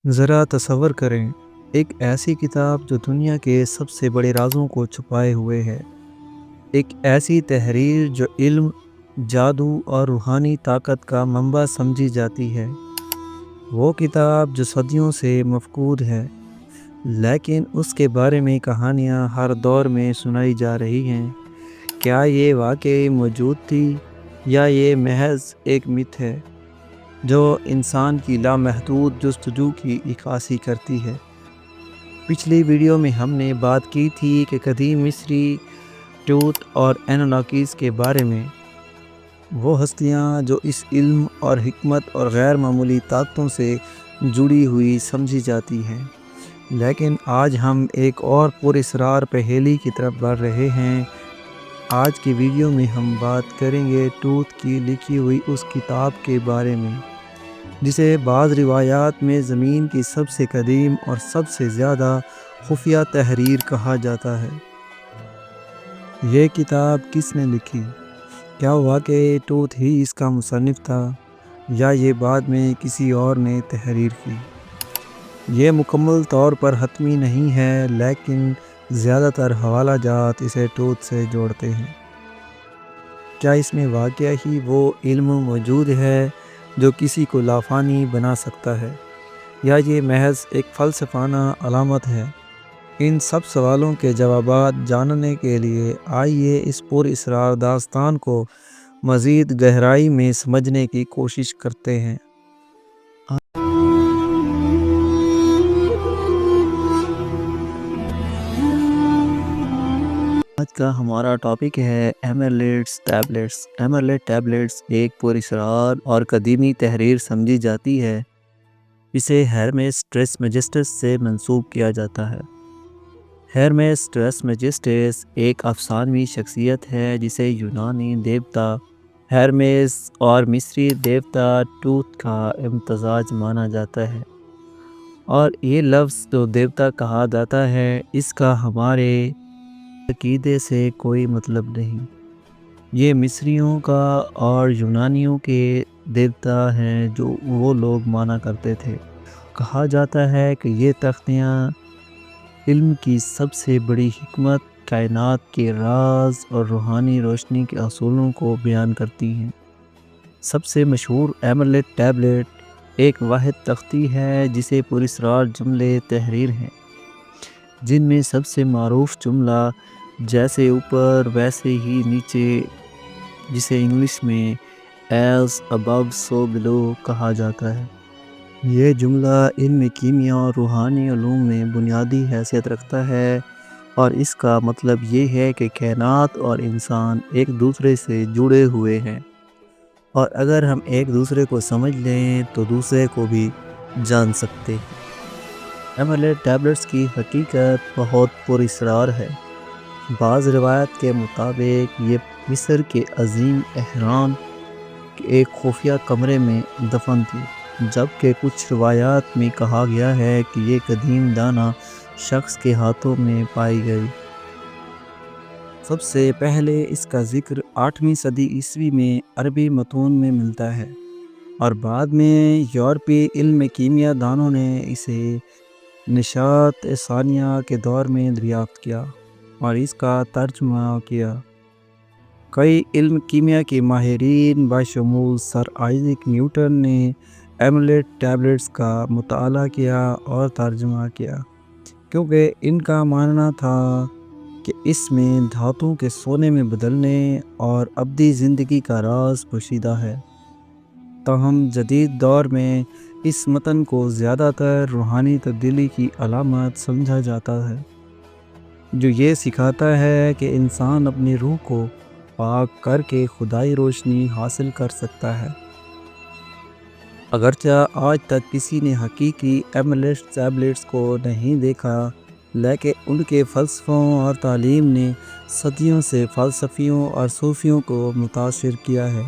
ذرا تصور کریں، ایک ایسی کتاب جو دنیا کے سب سے بڑے رازوں کو چھپائے ہوئے ہے، ایک ایسی تحریر جو علم، جادو اور روحانی طاقت کا منبع سمجھی جاتی ہے۔ وہ کتاب جو صدیوں سے مفقود ہے، لیکن اس کے بارے میں کہانیاں ہر دور میں سنائی جا رہی ہیں۔ کیا یہ واقعی موجود تھی یا یہ محض ایک مت ہے جو انسان کی لامحدود جستجو کی عکاسی کرتی ہے؟ پچھلی ویڈیو میں ہم نے بات کی تھی کہ قدیم مصری ٹوت اور اینوناکیز کے بارے میں، وہ ہستیاں جو اس علم اور حکمت اور غیر معمولی طاقتوں سے جڑی ہوئی سمجھی جاتی ہیں۔ لیکن آج ہم ایک اور پراسرار پہیلی کی طرف بڑھ رہے ہیں۔ آج کی ویڈیو میں ہم بات کریں گے ٹوت کی لکھی ہوئی اس کتاب کے بارے میں، جسے بعض روایات میں زمین کی سب سے قدیم اور سب سے زیادہ خفیہ تحریر کہا جاتا ہے۔ یہ کتاب کس نے لکھی؟ کیا واقعی ٹوت ہی اس کا مصنف تھا یا یہ بعد میں کسی اور نے تحریر کی؟ یہ مکمل طور پر حتمی نہیں ہے، لیکن زیادہ تر حوالہ جات اسے ٹوت سے جوڑتے ہیں۔ کیا اس میں واقعی ہی وہ علم موجود ہے جو کسی کو لافانی بنا سکتا ہے، یا یہ محض ایک فلسفانہ علامت ہے؟ ان سب سوالوں کے جوابات جاننے کے لیے آئیے اس پراسرار داستان کو مزید گہرائی میں سمجھنے کی کوشش کرتے ہیں۔ آج کا ہمارا ٹاپک ہے ایمرلڈس ٹیبلٹس۔ ایمرلڈ ٹیبلٹس ایک پراسرار اور قدیمی تحریر سمجھی جاتی ہے، اسے ہرمیس ٹریسمیجسٹس سے منسوب کیا جاتا ہے۔ ہرمیس ٹریسمیجسٹس ایک افسانوی شخصیت ہے جسے یونانی دیوتا ہرمیس اور مصری دیوتا ٹوت کا امتزاج مانا جاتا ہے، اور یہ لفظ جو دیوتا کہا جاتا ہے اس کا ہمارے عقیدے سے کوئی مطلب نہیں۔ یہ مصریوں کا اور یونانیوں کے دیوتا ہیں جو وہ لوگ مانا کرتے تھے۔ کہا جاتا ہے کہ یہ تختیاں علم کی سب سے بڑی حکمت، کائنات کے راز اور روحانی روشنی کے اصولوں کو بیان کرتی ہیں۔ سب سے مشہور ایمرلڈ ٹیبلٹ ایک واحد تختی ہے جسے پراسرار جملے تحریر ہیں، جن میں سب سے معروف جملہ جیسے اوپر ویسے ہی نیچے، جسے انگلش میں ایز above so below کہا جاتا ہے۔ یہ جملہ علم کیمیا اور روحانی علوم میں بنیادی حیثیت رکھتا ہے، اور اس کا مطلب یہ ہے کہ کائنات اور انسان ایک دوسرے سے جڑے ہوئے ہیں، اور اگر ہم ایک دوسرے کو سمجھ لیں تو دوسرے کو بھی جان سکتے ہیں۔ ایمرلڈ ٹیبلٹس کی حقیقت بہت پراسرار ہے۔ بعض روایت کے مطابق یہ مصر کے عظیم اہرام کے ایک خفیہ کمرے میں دفن تھی، جبکہ کچھ روایات میں کہا گیا ہے کہ یہ قدیم دانا شخص کے ہاتھوں میں پائی گئی۔ سب سے پہلے اس کا ذکر 8ویں صدی عیسوی میں عربی متون میں ملتا ہے، اور بعد میں یورپی علم کیمیا دانوں نے اسے نشاط ثانیہ کے دور میں دریافت کیا اور اس کا ترجمہ کیا۔ کئی علم کیمیا کے ماہرین بشمول سر آئزیک نیوٹن نے ایمرلڈ ٹیبلٹس کا مطالعہ کیا اور ترجمہ کیا، کیونکہ ان کا ماننا تھا کہ اس میں دھاتوں کے سونے میں بدلنے اور ابدی زندگی کا راز پوشیدہ ہے۔ تاہم جدید دور میں اس متن کو زیادہ تر روحانی تبدیلی کی علامت سمجھا جاتا ہے، جو یہ سکھاتا ہے کہ انسان اپنی روح کو پاک کر کے خدائی روشنی حاصل کر سکتا ہے۔ اگرچہ آج تک کسی نے حقیقی ایمرلڈ ٹیبلٹس کو نہیں دیکھا، لیکن ان کے فلسفوں اور تعلیم نے صدیوں سے فلسفیوں اور صوفیوں کو متاثر کیا ہے،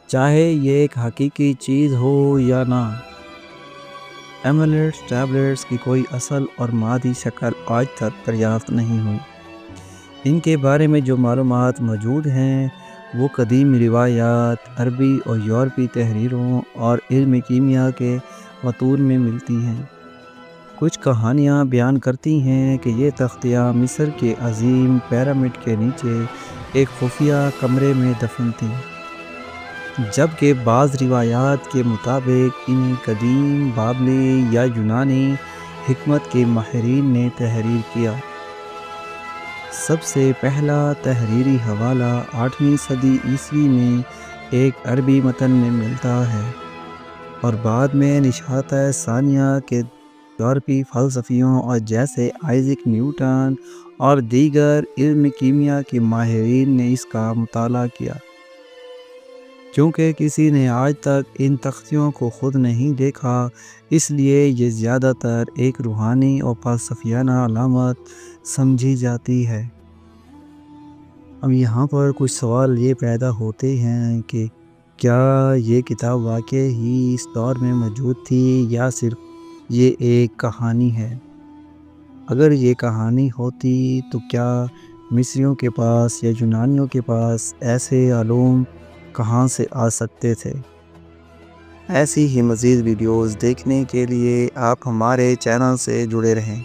چاہے یہ ایک حقیقی چیز ہو یا نہ۔ ایمرلڈ ٹیبلٹس کی کوئی اصل اور مادی شکل آج تک دریافت نہیں ہوئی۔ ان کے بارے میں جو معلومات موجود ہیں وہ قدیم روایات، عربی اور یورپی تحریروں اور علم کیمیا کے متون میں ملتی ہیں۔ کچھ کہانیاں بیان کرتی ہیں کہ یہ تختیاں مصر کے عظیم پیرامڈ کے نیچے ایک خفیہ کمرے میں دفن تھیں، جبکہ بعض روایات کے مطابق انہیں قدیم بابلی یا یونانی حکمت کے ماہرین نے تحریر کیا۔ سب سے پہلا تحریری حوالہ 8ویں صدی عیسوی میں ایک عربی متن میں ملتا ہے، اور بعد میں نشاط ثانیہ کے یورپی فلسفیوں اور جیسے آئزیک نیوٹن اور دیگر علم کیمیا کے ماہرین نے اس کا مطالعہ کیا۔ کیونکہ کسی نے آج تک ان تختیوں کو خود نہیں دیکھا، اس لیے یہ زیادہ تر ایک روحانی اور فلسفیانہ علامت سمجھی جاتی ہے۔ اب یہاں پر کچھ سوال یہ پیدا ہوتے ہیں کہ کیا یہ کتاب واقعی ہی اس دور میں موجود تھی یا صرف یہ ایک کہانی ہے؟ اگر یہ کہانی ہوتی تو کیا مصریوں کے پاس یا یونانیوں کے پاس ایسے علوم کہاں سے آ سکتے تھے؟ ایسی ہی مزید ویڈیوز دیکھنے کے لیے آپ ہمارے چینل سے جڑے رہیں۔